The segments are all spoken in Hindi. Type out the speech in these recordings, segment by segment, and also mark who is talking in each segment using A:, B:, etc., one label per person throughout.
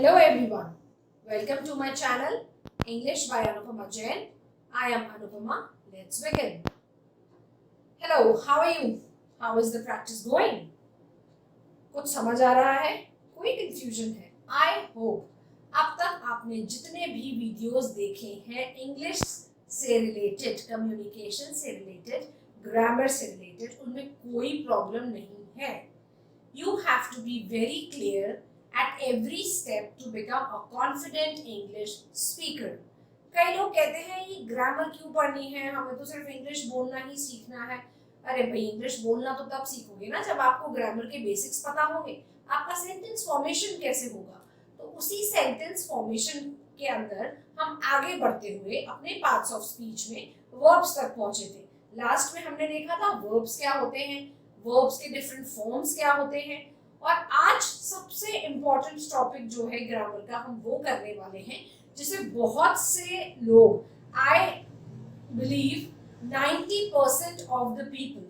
A: Hello everyone, welcome to my channel English by Anupama Jain. I am Anupama. Let's begin. Hello, how are you? How is the practice going? कुछ समझ आ रहा है? कोई कंफ्यूजन है? I hope अब तक आपने जितने भी वीडियोस देखे हैं इंग्लिश से रिलेटेड, कम्युनिकेशन से रिलेटेड, ग्रामर से रिलेटेड, उनमें कोई प्रॉब्लम नहीं है. You have to be very clear at every step to become a confident English speaker. कई लोग कहते हैं ये ग्रामर क्यों पढ़नी है, हमें तो सिर्फ इंग्लिश बोलना ही सीखना है. अरे भाई, इंग्लिश बोलना तो तब सीखोगे ना जब आपको ग्रामर के बेसिक्स पता होंगे. आपका सेंटेंस फॉर्मेशन कैसे होगा, तो उसी सेंटेंस फॉर्मेशन के अंदर हम आगे बढ़ते हुए अपने पार्ट्स ऑफ स्पीच में वर्ब्स तक पहुंचे थे. लास्ट में हमने देखा था वर्ब्स क्या होते हैं, वर्ब्स के डिफरेंट फॉर्म्स क्या होते हैं, और आज सबसे इम्पोर्टेंट टॉपिक जो है ग्रामर का हम वो करने वाले हैं, जिसे बहुत से लोग, I believe 90% of the people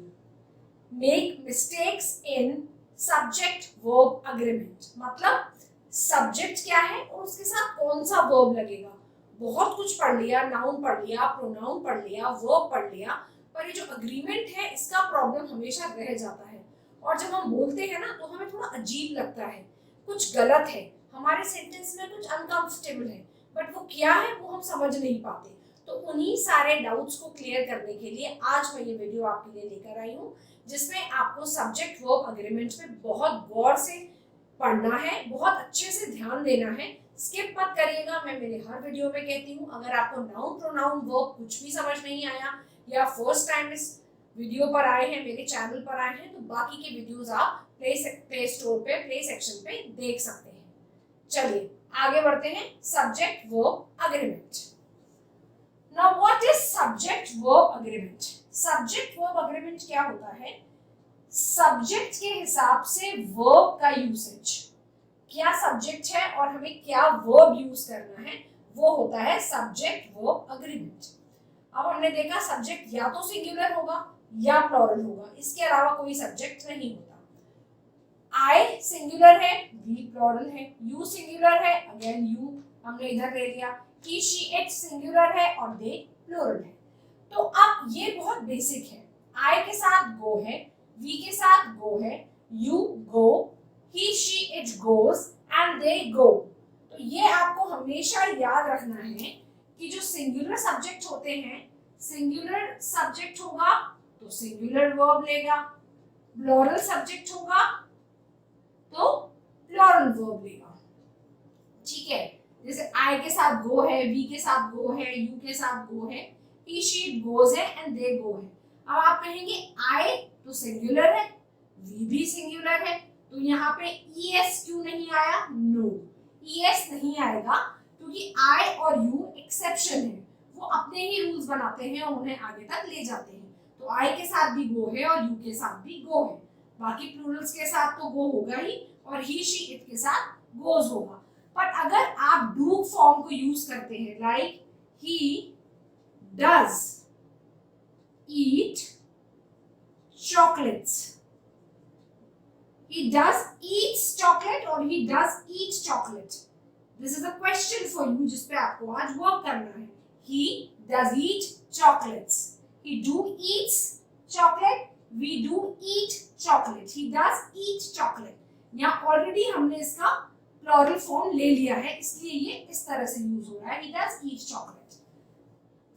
A: make mistakes in subject verb agreement. मतलब सब्जेक्ट क्या है और उसके साथ कौन सा वर्ब लगेगा. बहुत कुछ पढ़ लिया, नाउन पढ़ लिया, प्रोनाउन पढ़ लिया, वर्ब पढ़ लिया, पर ये जो अग्रीमेंट है इसका प्रॉब्लम हमेशा रह जाता है. और जब हम बोलते हैं ना तो हमें थोड़ा अजीब लगता है, कुछ गलत है, हमारे सेंटेंस में कुछ अनकंफर्टेबल है, बट वो क्या है वो हम समझ नहीं पाते. तो उन्हीं सारे डाउट्स को क्लियर करने के लिए आज मैं ये वीडियो आपके लिए लेकर आई हूँ, जिसमें आपको सब्जेक्ट वर्ब अग्रीमेंट में बहुत गौर से पढ़ना है, बहुत अच्छे से ध्यान देना है. स्किप मत करिएगा, मैं मेरे हर वीडियो में कहती हूँ. अगर आपको नाउन प्रोनाउन वर्ब कुछ भी समझ नहीं आया या फर्स्ट टाइम इस वीडियो पर आए हैं, मेरे चैनल पर आए हैं, तो बाकी के वीडियोस आप प्ले स्टोर पे, प्ले सेक्शन पे देख सकते हैं. चलिए आगे बढ़ते हैं. Subject verb agreement. Now what is subject verb agreement. Subject verb agreement क्या होता है? सब्जेक्ट के हिसाब से वर्ब का यूसेज, क्या सब्जेक्ट है और हमें क्या वर्ब यूज करना है, वो होता है सब्जेक्ट वर्ब अग्रीमेंट. अब हमने देखा सब्जेक्ट या तो सिंगुलर होगा या प्लूरल होगा, इसके अलावा कोई सब्जेक्ट नहीं होता. आई सिंगुलर है, वी प्लूरल है, यू सिंगुलर है, अगेन यू हमने इधर ले लिया, ही शी इट सिंगुलर है और दे प्लूरल है. तो अब ये बहुत बेसिक है. आई के साथ गो है, वी के साथ गो है, you go, he she it goes and they go. तो ये आपको हमेशा याद रखना है कि जो सिंगुलर सब्जेक्ट होते हैं, सिंगुलर सब्जेक्ट होगा तो सिंगुलर वर्ब लेगा, प्लूरल सब्जेक्ट होगा तो प्लूरल वर्ब लेगा. ठीक है, जैसे आई के साथ गो है, वी के साथ गो है, यू के साथ गो है, ही शी गोज है एंड दे गो है. अब आप कहेंगे आई तो सिंगुलर है, वी भी सिंगुलर है, तो यहाँ पे ईएस क्यों नहीं आया? नो, ईएस नहीं आएगा क्योंकि आई और यू एक्सेप्शन है, वो अपने ही रूल्स बनाते हैं और उन्हें आगे तक ले जाते हैं. तो आई के साथ भी गो है और यू के साथ भी गो है, बाकी प्लूरल्स के साथ तो गो होगा ही और ही शी इट के साथ गोज होगा. पर अगर आप डू फॉर्म को यूज करते हैं, like he does eat chocolates, he does eats chocolate और he does eat chocolate. This is a question for you जिस पे आपको आज वर्क करना है. He does eat chocolates. He do eats chocolate. We do eat chocolate. He does eat chocolate. यहाँ ऑलरेडी हमने इसका प्लूरल फॉर्म ले लिया है, इसलिए ये इस तरह से यूज हो रहा है. He does eat chocolate.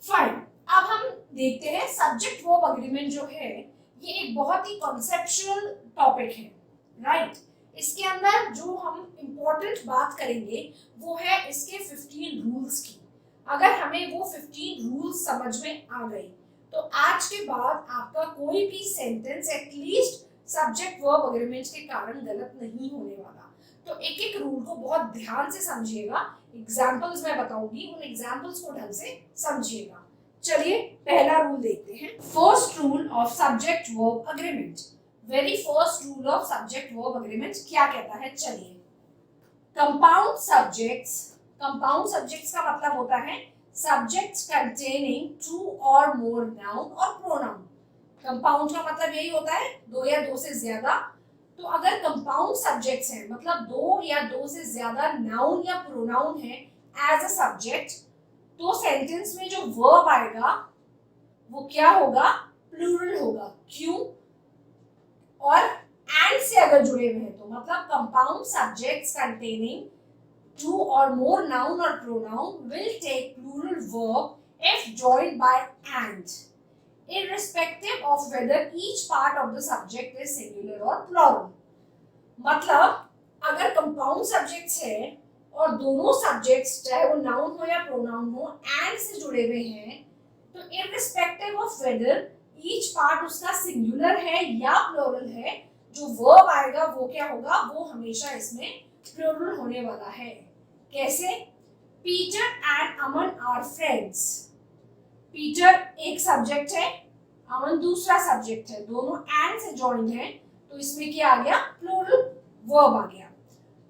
A: Fine. अब हम देखते हैं सब्जेक्ट वर्ब अग्रीमेंट जो है ये एक बहुत ही कॉन्सेप्चुअल टॉपिक है, राइट. इसके अंदर जो हम इम्पोर्टेंट बात करेंगे वो है इसके 15 रूल्स की. अगर हमें वो 15 रूल्स समझ में आ गए तो आज के बाद आपका कोई भी sentence at least subject verb agreement के कारण गलत नहीं होने वाला. तो एक एक रूल को बहुत ध्यान से समझिएगा. एग्जाम्पल्स मैं बताऊंगी, उन एग्जाम्पल्स को ढंग से समझिएगा. चलिए पहला रूल देखते हैं. First rule of subject verb agreement. Very first rule of subject verb agreement क्या कहता है? चलिए, कंपाउंड सब्जेक्ट्स. कंपाउंड सब्जेक्ट्स का मतलब होता है सब्जेक्ट्स कंटेनिंग टू और मोर नाउन और प्रोनाउन. कंपाउंड का मतलब यही होता है दो या दो से ज्यादा. तो अगर कंपाउंड सब्जेक्ट्स हैं, मतलब दो या दो से ज्यादा नाउन या प्रोनाउन है एज अ सब्जेक्ट, तो सेंटेंस में जो वर्ब आएगा वो क्या होगा, प्लूरल होगा। क्यों? और एंड से अगर जुड़े हुए हैं तो मतलब compound subjects containing two or more noun or pronoun will take plural verb if joined by and, irrespective of whether each part of the subject is singular or plural. मतलब अगर कंपाउंड सब्जेक्ट्स है और दोनों सब्जेक्ट्स चाहे वो नाउन हो या प्रोनाउन हो एंड से जुड़े हुए हैं, तो irrespective of whether each part उसका सिंगुलर है या प्लूरल है, जो वर्ब आएगा वो क्या होगा, वो हमेशा इसमें प्लूरल होने वाला है। कैसे? Peter and Aman are friends. Peter एक सब्जेक्ट है, अमन दूसरा सब्जेक्ट है, दोनों एंड से जॉइंड है, तो इसमें क्या आ गया, प्लूरल वर्ब आ गया।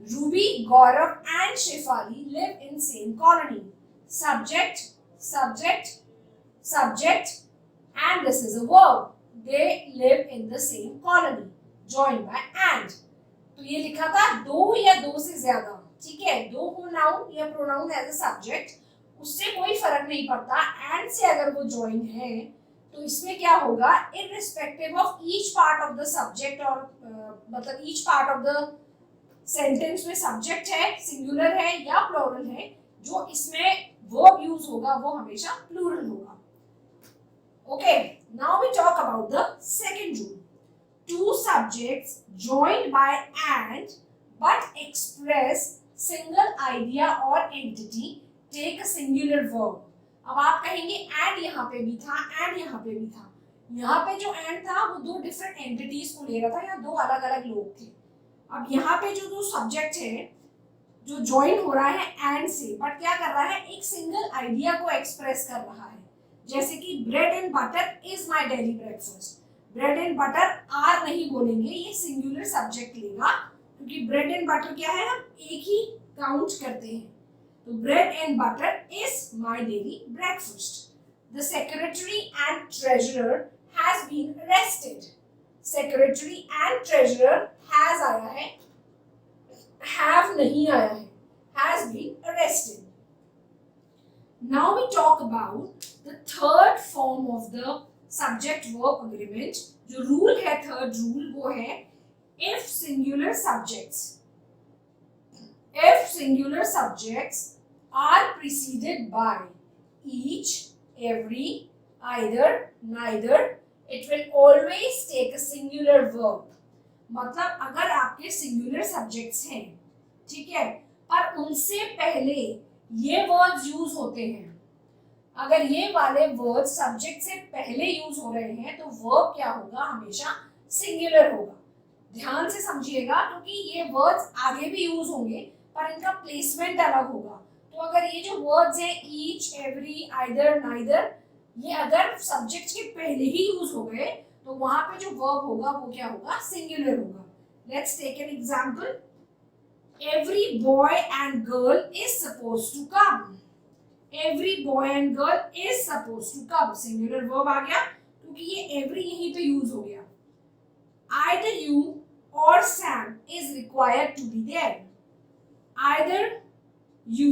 A: Ruby, Gaurav and Shefali live in same colony. Subject subject subject and this is a verb, they live in the same colony, joined by and. तो ये लिखा था दो या दो से ज्यादा, ठीक है, दो हो नाउन या प्रोनाउन एज अ सब्जेक्ट, उससे कोई फर्क नहीं पड़ता, एंड से अगर वो ज्वाइन है तो इसमें क्या होगा, irrespective of each part of the subject, और मतलब each part of the sentence में सब्जेक्ट है, सिंगुलर है या प्लूरल है, जो इसमें वर्ब यूज होगा वो हमेशा प्लूरल होगा। Okay, now we talk about the second rule. Two subjects joined by and but express single idea or entity take a singular verb. अब आप कहेंगे and यहाँ पे भी था, and यहाँ पे भी था। यहाँ पे जो and था वो दो डिफरेंट एंटिटीज को ले रहा था, या दो अलग अलग लोग थे। अब यहाँ पे जो दो सब्जेक्ट है जो ज्वाइन हो रहा है and से, बट क्या कर रहा है, एक सिंगल आइडिया को एक्सप्रेस कर रहा है। जैसे कि bread and butter is my daily breakfast. Bread and butter are नहीं बोलेंगे, ये सिंगुलर सब्जेक्ट लेगा, क्योंकि ब्रेड एंड बटर क्या है, हम एक ही काउंट करते हैं। तो bread and butter is my daily breakfast. The secretary and treasurer has been arrested. Secretary and treasurer has आया है, हैव नहीं आया है, has been arrested. Now we talk about the third form of the subject verb agreement. जो रूल है, थर्ड रूल, वो है if singular subjects are preceded by each, every, either, neither, it will always take a singular verb. मतलब अगर आपके सिंगुलर सब्जेक्ट्स हैं, ठीक है, पर उनसे पहले ये वर्ड्स यूज होते हैं, अगर ये वाले वर्ड सब्जेक्ट से पहले यूज हो रहे हैं तो वर्ब क्या होगा, हमेशा सिंगुलर होगा। ध्यान से समझिएगा, क्योंकि ये वर्ड्स आगे भी यूज होंगे पर इनका प्लेसमेंट अलग होगा। तो अगर ये जो वर्ड्स हैं ईच, एवरी, आइदर, नाइदर, ये अगर सब्जेक्ट के पहले ही यूज हो गए तो वहां पे जो वर्ब होगा वो क्या होगा, सिंगुलर होगा। Let's take an example. Every boy and girl is supposed to come. Every boy and girl is supposed to come, singular verb आ गया, क्योंकि ये every यहीं पे यूज हो गया। Either you or Sam is required to be there. Either you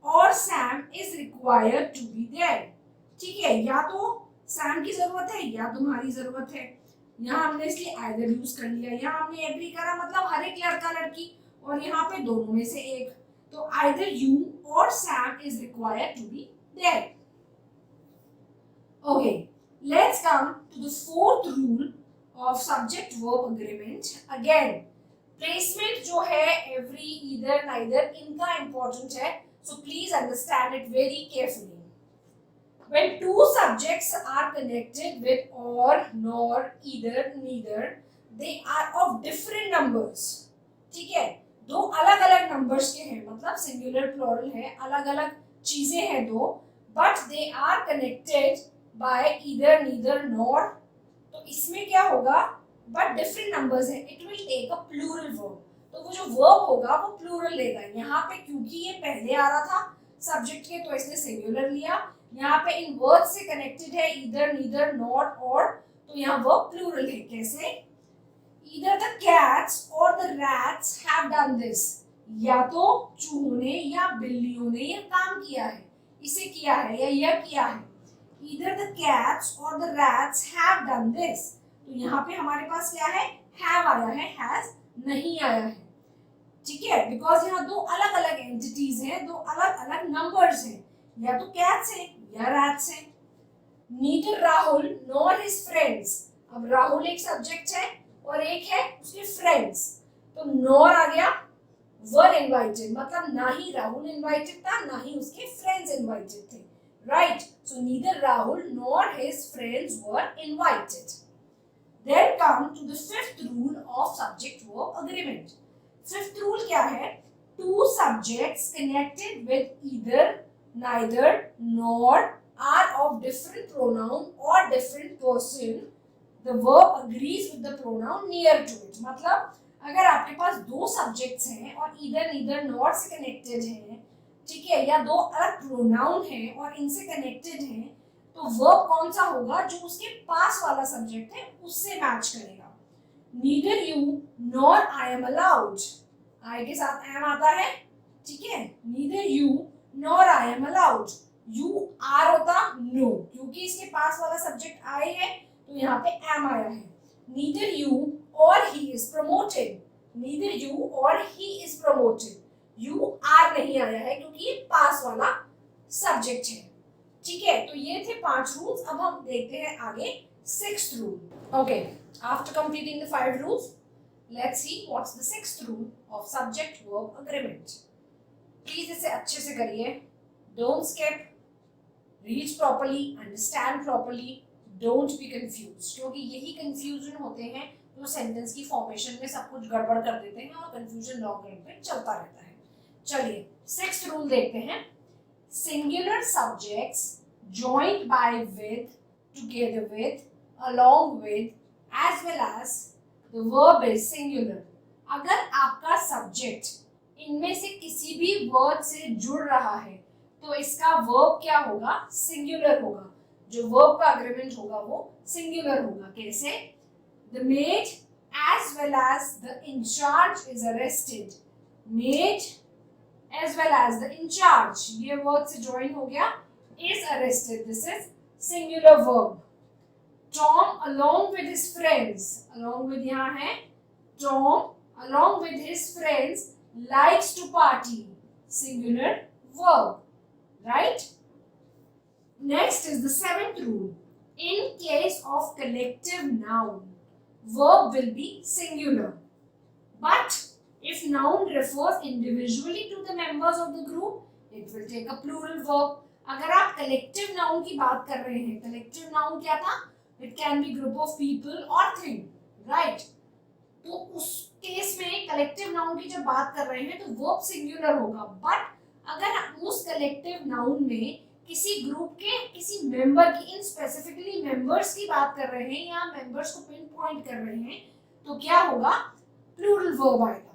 A: or Sam is required to be there. ठीक है, या तो सैम की जरूरत है या तुम्हारी जरूरत है। यहाँ हमने इसलिए either यूज कर लिया, यहाँ हमने agree करा, मतलब हर एक लड़का लड़की, और यहाँ पे दोनों में से एक, तो either you or Sam is required to be there. Okay, let's come to the fourth rule of subject verb agreement. Again, placement जो है every, either, neither, इनका important है, so please understand it very carefully. When two subjects are connected with or, nor, either, neither, they are of different numbers. ठीक है, दो अलग अलग नंबर्स के हैं, मतलब सिंगुलर प्लूरल है, अलग अलग चीजें हैं दो, but they are connected by either, neither, nor. तो इसमें क्या होगा, बट डिफरेंट नंबर्स है, it will take a plural verb. तो वो जो वर्ब होगा वो प्लूरल लेगा। यहाँ पे क्योंकि ये पहले आ रहा था सब्जेक्ट के, तो इसने सिंगुलर लिया। यहाँ पे इन वर्ड से कनेक्टेड है ईदर, नीदर, नॉट, और, तो यहाँ वर्ब प्लूरल है। कैसे? Either the cats or the rats have done this. या तो चूहों ने या बिल्लियों ने यह काम किया है, इसे किया है या यह किया है. Either the cats or the rats have done this. तो यहाँ पे हमारे पास क्या है, have आया है, has नहीं आया है. ठीक है, बिकॉज यहाँ दो अलग अलग एंटिटीज हैं, दो अलग अलग नंबर्स हैं, या तो कैट्स हैं या रैट्स हैं. Neither Rahul nor his friends. अब राहुल एक सब्जेक्ट है और एक है उसके फ्रेंड्स, तो नॉर आ गया, वर इनवाइटेड, मतलब ना ही राहुल इनवाइटेड था ना ही उसके फ्रेंड्स इनवाइटेड थे. Right, so neither Rahul nor his friends were invited. Then come to the fifth rule of subject verb agreement. Fifth rule क्या है? Two subjects connected with either, neither, nor are of different pronoun or different person. The verb agrees with the pronoun near to it. मतलब अगर आपके पास दो subjects हैं और either, neither, nor से connected हैं, ठीक है, या दो अलग pronoun हैं और इनसे connected हैं, तो verb कौन सा होगा? जो उसके पास वाला सब्जेक्ट है उससे मैच करेगा. Neither you nor I am allowed. I के साथ am आता है, ठीक है. Neither you nor I am allowed. You are होता no, क्योंकि इसके पास वाला सब्जेक्ट I है तो यहाँ पे am आया है. Neither you or he is promoted. Neither you or he is promoted. You are नहीं आया है क्योंकि ये पास वाला सब्जेक्ट है. ठीक है, तो ये थे 5 रूल्स. अब हम देखते हैं आगे 6th rule. Okay, after completing the 5 rules, let's see what's the 6th rule of subject verb agreement. Please इसे अच्छे से करिए. Don't skip, read properly, understand properly, don't be confused, क्योंकि यही कंफ्यूजन होते हैं जो सेंटेंस की फॉर्मेशन में सब कुछ गड़बड़ कर देते हैं और कंफ्यूजन लॉन्ग रन पे चलता रहता है. चलिए 6th रूल देखते हैं. Singular subjects joined by, with, together with, along with, as well as the verb is singular. अगर आपका subject इनमें से किसी भी word से जुड़ रहा है तो इसका verb क्या होगा? Singular होगा. जो verb का agreement होगा वो singular होगा. कैसे? The maid as well as the in charge is arrested. Maid as well as the in charge, ये word से join हो गया, is arrested. This is singular verb. Tom along with his friends, along with यहाँ है, Tom along with his friends likes to party. Singular verb, right? Next is the 7th rule. In case of collective noun, verb will be singular. But if noun refers individually to the members of the group, it will take a plural verb. अगर आप collective noun की बात कर रहे हैं, collective noun क्या था? It can be group of people or thing, right? तो उस केस में collective noun की जब बात कर रहे हैं तो verb singular होगा. But अगर हम उस collective noun में किसी ग्रुप के किसी मेंबर की, इन स्पेसिफिकली मेंबर्स की बात कर रहे हैं या मेंबर्स को पिन पॉइंट कर रहे हैं, तो क्या होगा? प्लूरल वर्ब आएगा.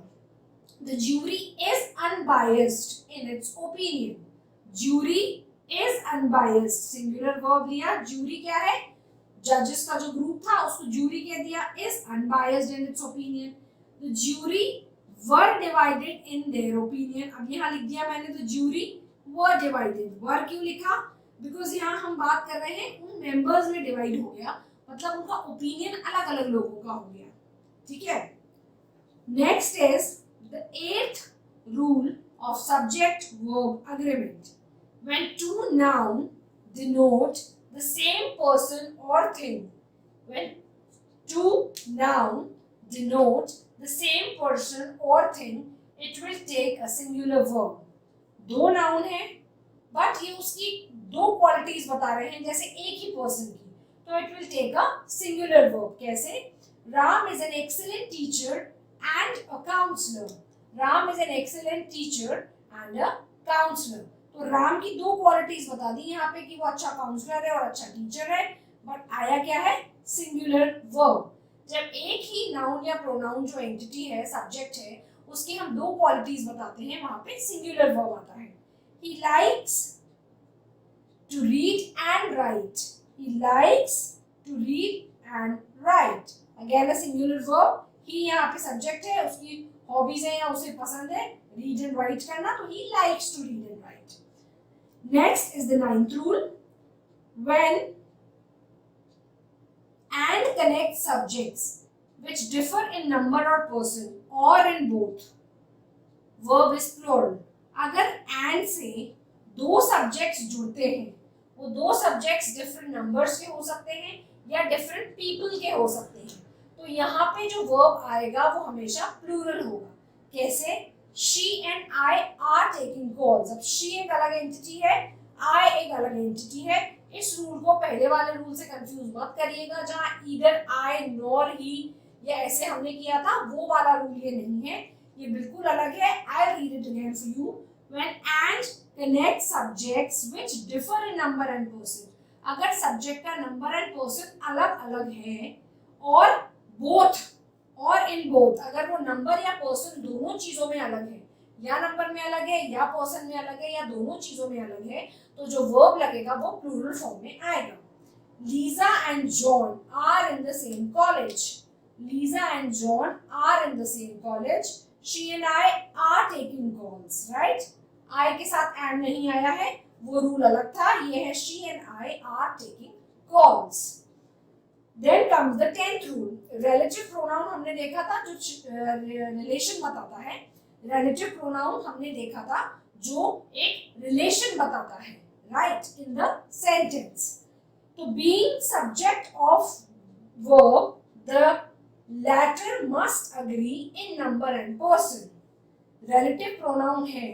A: The jury is unbiased in its opinion. Jury is unbiased. Singular verb लिया. Jury क्या है? Judges का जो ग्रुप था उसको jury कह दिया. Is unbiased in its opinion. The jury were divided in their opinion. अब यहाँ लिख दिया मैंने the jury were divided. were क्यों लिखा? Because यहाँ हम बात कर रहे हैं उन members में divide हो गया, मतलब उनका opinion अलग अलग लोगों का हो गया. ठीक है? Next is the 8th rule of subject-verb agreement. When two nouns denote the same person or thing. When two nouns denote the same person or thing, it will take a singular verb. दो noun है, but ये उसकी दो qualities बता रहे हैं जैसे एक ही person की, तो it will take a singular verb. कैसे? Ram is an excellent teacher and a counselor. Ram is an excellent teacher and a counselor. तो राम की दो क्वालिटीज बता दी यहाँ पे कि वो अच्छा काउंसलर है और अच्छा टीचर है, बट आया क्या है? Singular verb. जब एक ही नाउन या प्रोनाउन जो एंटिटी है, सब्जेक्ट है, उसकी हम दो क्वालिटीज बताते हैं, वहां पे सिंगुलर वर्ब आता है. He likes to read and write. He likes to read and write. Again a singular verb. ही यहाँ पे सब्जेक्ट है, उसकी हॉबीज है या उसे पसंद है रीड एंड राइट करना, तो he likes to read and write. Next is the 9th rule. When and connect subjects which differ in number or person or in both. Verb is plural. अगर and से दो subjects जुड़ते हैं, वो दो subjects different numbers के हो सकते हैं या different people के हो सकते हैं, तो यहाँ पे जो verb आएगा वो हमेशा plural होगा. कैसे? She and I are taking calls. अब she एक अलग entity है, I एक अलग entity है. इस रूल को पहले वाले रूल से कंफ्यूज मत करिएगा जहां ईदर आई नॉर ही या ऐसे हमने किया था, वो वाला रूल ये नहीं है, ये बिल्कुल अलग है. I read it again for you. When and connect subjects which differ in number and person. अगर सब्जेक्ट का नंबर एंड पर्सन अलग अलग है और बोथ और इन बोथ, अगर वो नंबर या पर्सन दोनों चीजों में अलग है, या नंबर में अलग है या पर्सन में अलग है या दोनों चीजों में अलग है, तो जो वर्ब लगेगा वो प्लूरल फॉर्म में आएगा. Lisa and John are in the same college. Lisa and John are in the same college. She and I are taking calls. Right, I के साथ एंड नहीं आया है, वो रूल अलग था. ये है she and I are taking calls. Then comes the 10th rule. Relative pronoun हमने देखा था जो रिलेशन बताता है. रिलेटिव प्रोनाउन हमने देखा था जो एक रिलेशन बताता है, राइट, इन द सेंटेंस. तो being subject of verb the latter must agree in number and person. Relative pronoun है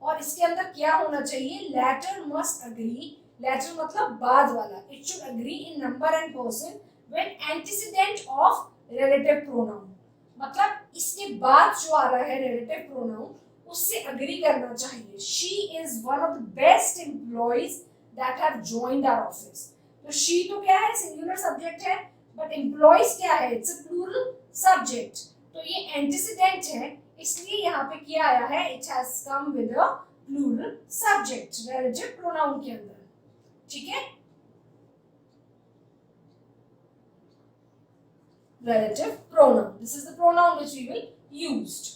A: और इसके अंदर क्या होना चाहिए? Letter must agree. लैटर मतलब बाद वाला. It should agree in number and person when antecedent of relative pronoun. मतलब इसके बाद जो आ रहा है रिलेटिव प्रोनाउन उससे अग्री करना चाहिए. She is one of the best employees that have joined our office. तो शी तो क्या है? सिंगुलर सब्जेक्ट है, बट एम्प्लॉइज क्या है? It's a plural subject. तो ये एंटीसीडेंट है, इसलिए यहाँ पे क्या आया है? It has come with a plural subject relative pronoun के अंदर. ठीक है, relative pronoun. This is the pronoun which we will used.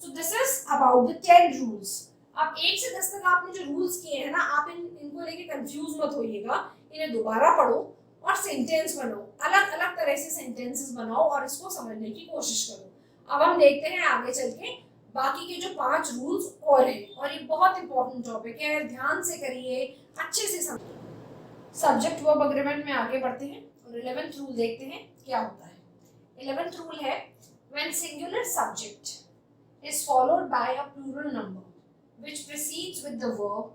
A: So this is about the 10 rules. अब 1 से 10 तक आपने जो रूल्स किए हैं ना, आप इनको लेके कंफ्यूज मत होइएगा. इन्हें दोबारा पढ़ो और सेंटेंस बनाओ. अलग अलग तरह से सेंटेंसेस बनाओ और इसको समझने की कोशिश करो. अब हम देखते हैं आगे चल के बाकी के जो 5 रूल्स और हैं, और ये बहुत इंपॉर्टेंट टॉपिक है. ध्यान से करिए, अच्छे से समझिए. सब्जेक्ट वर्ब एग्रीमेंट में आगे बढ़ते हैं और 11th रूल देखते हैं क्या होता है. 11th rule है when singular subject is followed by a plural number which precedes with the verb,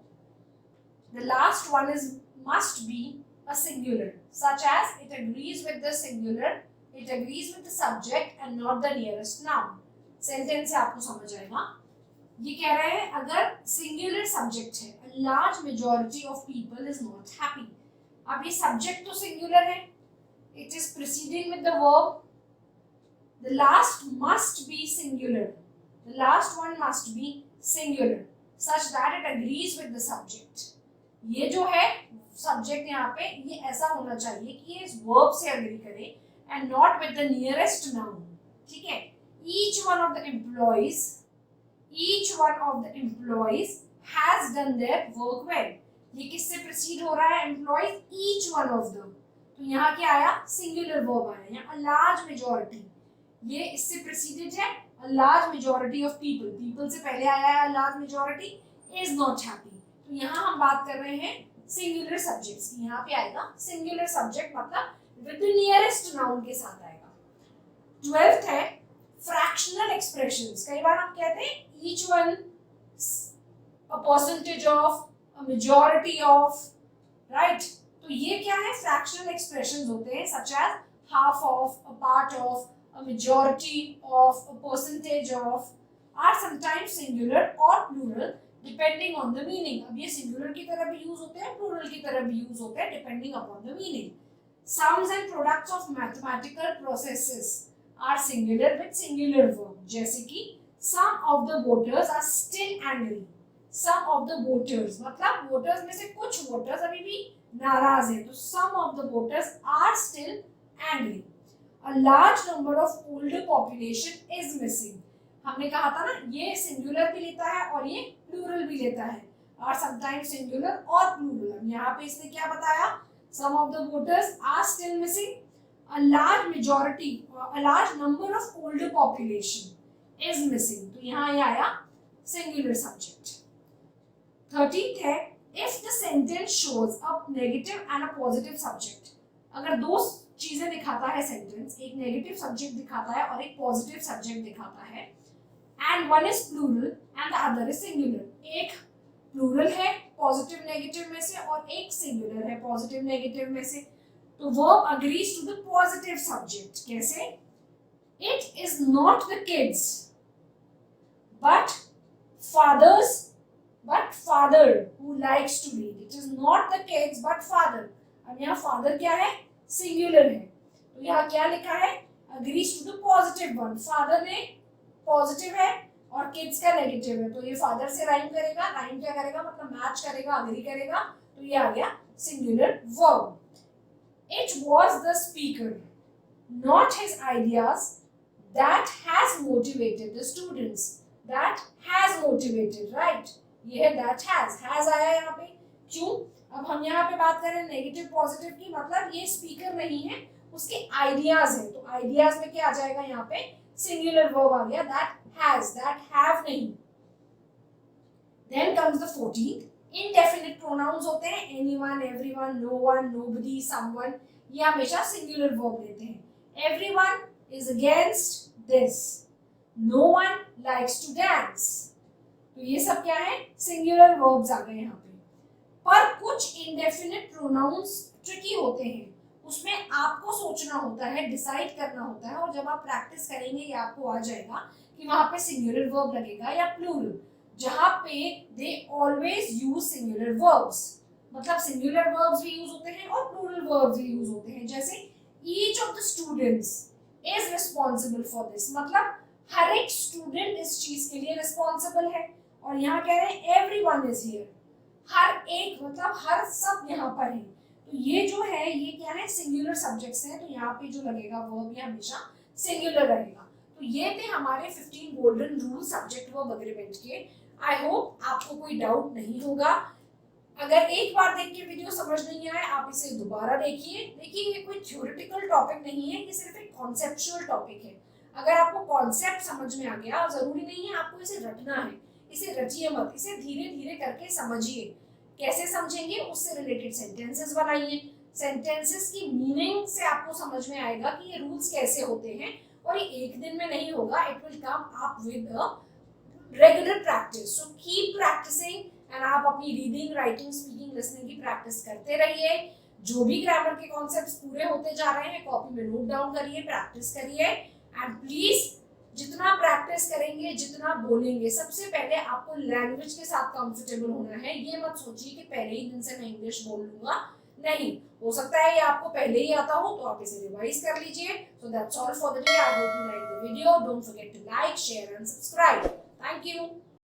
A: the last one must be a singular, such as it agrees with the singular, it agrees with the subject and not the nearest noun. Sentence से आपको समझ आएगा. ये कह रहे हैं अगर singular subject है, a large majority of people is not happy. अब ये subject तो singular है, it is preceding with the verb. The last must be singular. The last one must be singular, such that it agrees with the subject. ये जो है subject यहाँ पे, ये ऐसा होना चाहिए कि ये इस verb से agree करे and not with the nearest noun. ठीक है? Each one of the employees has done their work well. ये किससे precede हो रहा है? Employees, each one of them. तो यहाँ क्या आया? Singular verb आया. यहाँ a large majority. ये इससे प्रेसिडेंट है. a large majority of people से पहले आया है a large majority is not happy. तो यहाँ हम बात कर रहे हैं सिंगुलर सब्जेक्ट्स की. यहाँ पे आएगा सिंगुलर सब्जेक्ट मतलब विद द नियरेस्ट नाउन के साथ आएगा. 12th है फ्रैक्शनल एक्सप्रेशंस. कई बार हम कहते हैं each one a percentage of, a majority of, right? तो ये क्या है? फ्रैक्शनल एक्सप्रेशंस होते हैं such as half of, a part of, a majority of, a percentage of, are sometimes singular or plural depending on the meaning. अब ये singular की तरह भी यूज होते हैं, plural की तरह भी यूज होते हैं depending upon the meaning. Sums and products of mathematical processes are singular with singular verb. जैसे कि some of the voters are still angry. Some of the voters मतलब voters में से कुछ voters अभी भी नाराज हैं, तो some of the voters are still angry. A large number of older population is missing. हमने कहा था ना ये सिंगुलर भी लेता है और ये प्लूरल भी लेता है, और समटाइम्स सिंगुलर और प्लूरल. यहाँ पे इसने क्या बताया? Some of the voters are still missing. A large majority, a large number of older population is missing. तो यहाँ ये आया singular subject. 13th है, if the sentence shows a negative and a positive subject. अगर दो चीजें दिखाता है सेंटेंस, एक नेगेटिव सब्जेक्ट दिखाता है और एक पॉजिटिव सब्जेक्ट दिखाता है, and one is plural and the other is singular. एक प्लूरल है पॉजिटिव नेगेटिव में से और एक सिंगुलर है पॉजिटिव नेगेटिव में से, तो verb agrees to the positive subject. कैसे? It is not the kids but father who likes to read. It is not the kids but father. अब यहाँ father क्या है? सिंगुलर है. तो यहाँ क्या लिखा है? agrees to the positive one. father ने पॉजिटिव है और किड्स का नेगेटिव है, तो ये फादर से राइम करेगा. राइम क्या करेगा? मतलब मैच करेगा, अग्री करेगा. तो ये आ गया singular verb. It was the speaker, not his ideas, that has motivated the students. That has motivated, right? ये है that has आया यहाँ पे. क्यों? अब हम यहाँ पे बात करें नेगेटिव पॉजिटिव की, मतलब ये स्पीकर नहीं है, उसके आइडियाज हैं. तो आइडियाज में क्या आ जाएगा? यहाँ पे सिंगुलर वर्ब आ गया. that has, that have नहीं. Then comes the 14th. Indefinite pronouns होते हैं anyone, everyone, no one, nobody, someone. ये हमेशा सिंगुलर वर्ब लेते हैं. Everyone is against this. No one likes to dance. तो ये सब क्या है? सिंगुलर वर्ब्स आ गए यहाँ पे. पर कुछ इंडेफिनिट प्रोनाउंस ट्रिकी होते हैं, उसमें आपको सोचना होता है, डिसाइड करना होता है, और जब आप प्रैक्टिस करेंगे ये आपको आ जाएगा कि वहां पे सिंगुलर वर्ब लगेगा या प्लूरल. जहां पे they always use singular verbs, मतलब सिंगुलर वर्ब्स भी यूज होते हैं और प्लूरल वर्ब्स भी यूज होते हैं. जैसे each of the students is responsible for this, मतलब हर एक स्टूडेंट इस चीज के लिए रिस्पॉन्सिबल है. और यहाँ कह रहे हैं एवरीवन इज हियर, हर एक मतलब हर सब यहाँ पर है. तो ये जो है ये क्या है? सिंगुलर सब्जेक्ट्स हैं, तो यहाँ पे जो लगेगा वर्ब ये हमेशा सिंगुलर रहेगा. तो ये थे हमारे 15 golden rule subject verb agreement के. आई होप आपको कोई डाउट नहीं होगा. अगर एक बार देख के वीडियो समझ नहीं आए, आप इसे दोबारा देखिए. देखिए ये कोई थ्योरेटिकल टॉपिक नहीं है, ये सिर्फ एक कॉन्सेप्चुअल टॉपिक है. अगर आपको कॉन्सेप्ट समझ में आ गया, जरूरी नहीं है आपको इसे रटना है, इसे रचिए मत, इसे धीरे धीरे करके समझिए. कैसे समझेंगे? उससे रिलेटेड सेंटेंसेस बनाइए. सेंटेंसेस की मीनिंग से आपको समझ में आएगा कि ये रूल्स कैसे होते हैं, और ये एक दिन में नहीं होगा. It will come up with regular practice. So keep practicing, and आप अपनी रीडिंग, राइटिंग, स्पीकिंग, लिसनिंग की प्रैक्टिस करते रहिए. जो भी ग्रामर के कॉन्सेप्ट्स पूरे होते जा रहे हैं कॉपी में नोट डाउन करिए, प्रैक्टिस करिए. एंड प्लीज जितना प्रैक्टिस करेंगे, जितना बोलेंगे, सबसे पहले आपको लैंग्वेज के साथ कंफर्टेबल होना है. ये मत सोचिए कि पहले ही दिन से मैं इंग्लिश बोल लूंगा. नहीं, हो सकता है ये आपको पहले ही आता हो, तो आप इसे रिवाइज कर लीजिए. So that's all for the day. I hope you like the video. Don't forget to like, share and subscribe. Thank you.